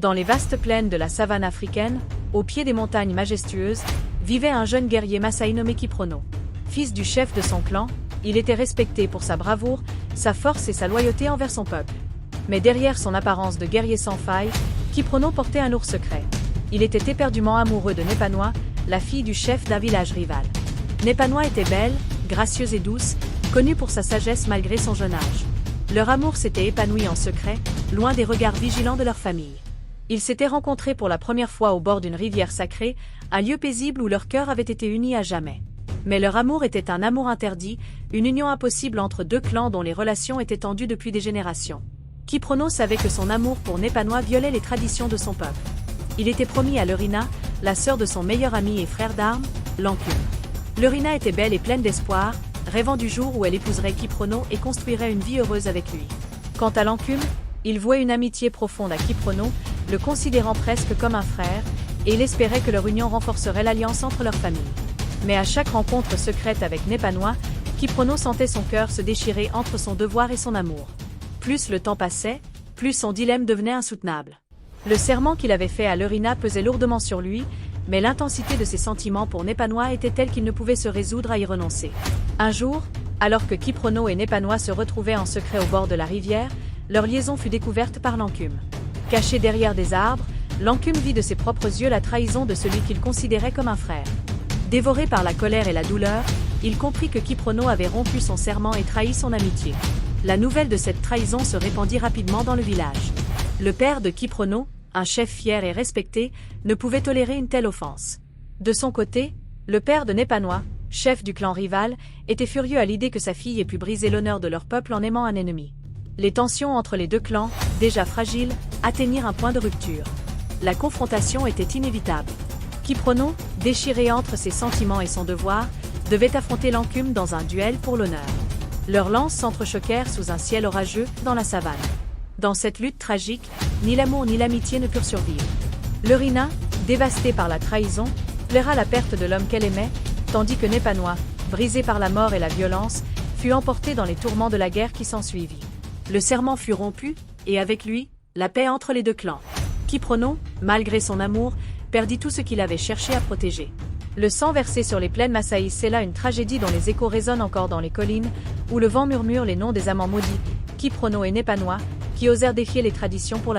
Dans les vastes plaines de la savane africaine, au pied des montagnes majestueuses, vivait un jeune guerrier Massaï nommé Kiprono. Fils du chef de son clan, il était respecté pour sa bravoure, sa force et sa loyauté envers son peuple. Mais derrière son apparence de guerrier sans faille, Kiprono portait un lourd secret. Il était éperdument amoureux de Népanoï, la fille du chef d'un village rival. Népanoï était belle, gracieuse et douce, connue pour sa sagesse malgré son jeune âge. Leur amour s'était épanoui en secret, loin des regards vigilants de leur famille. Ils s'étaient rencontrés pour la première fois au bord d'une rivière sacrée, un lieu paisible où leurs cœurs avaient été unis à jamais. Mais leur amour était un amour interdit, une union impossible entre deux clans dont les relations étaient tendues depuis des générations. Kiprono savait que son amour pour Népanoï violait les traditions de son peuple. Il était promis à Lerina, la sœur de son meilleur ami et frère d'armes, l'Enclume. Lerina était belle et pleine d'espoir, rêvant du jour où elle épouserait Kiprono et construirait une vie heureuse avec lui. Quant à l'Enclume, il vouait une amitié profonde à Kiprono, le considérant presque comme un frère, et il espérait que leur union renforcerait l'alliance entre leurs familles. Mais à chaque rencontre secrète avec Népanoï, Kiprono sentait son cœur se déchirer entre son devoir et son amour. Plus le temps passait, plus son dilemme devenait insoutenable. Le serment qu'il avait fait à Lerina pesait lourdement sur lui, mais l'intensité de ses sentiments pour Népanoï était telle qu'il ne pouvait se résoudre à y renoncer. Un jour, alors que Kiprono et Népanoï se retrouvaient en secret au bord de la rivière, leur liaison fut découverte par l'Enclume. Caché derrière des arbres, l'Enclume vit de ses propres yeux la trahison de celui qu'il considérait comme un frère. Dévoré par la colère et la douleur, il comprit que Kiprono avait rompu son serment et trahi son amitié. La nouvelle de cette trahison se répandit rapidement dans le village. Le père de Kiprono, un chef fier et respecté, ne pouvait tolérer une telle offense. De son côté, le père de Népanoï, chef du clan rival, était furieux à l'idée que sa fille ait pu briser l'honneur de leur peuple en aimant un ennemi. Les tensions entre les deux clans, déjà fragiles, atteignirent un point de rupture. La confrontation était inévitable. Kiprono, déchiré entre ses sentiments et son devoir, devait affronter l'Enclume dans un duel pour l'honneur. Leurs lances s'entrechoquèrent sous un ciel orageux dans la savane. Dans cette lutte tragique, ni l'amour ni l'amitié ne purent survivre. Lerina, dévastée par la trahison, pleura la perte de l'homme qu'elle aimait, tandis que Népanoï, brisé par la mort et la violence, fut emporté dans les tourments de la guerre qui s'ensuivit. Le serment fut rompu, et avec lui, la paix entre les deux clans. Kiprono, malgré son amour, perdit tout ce qu'il avait cherché à protéger. Le sang versé sur les plaines Massaï scella une tragédie dont les échos résonnent encore dans les collines, où le vent murmure les noms des amants maudits, Kiprono et Népanoï, qui osèrent défier les traditions pour la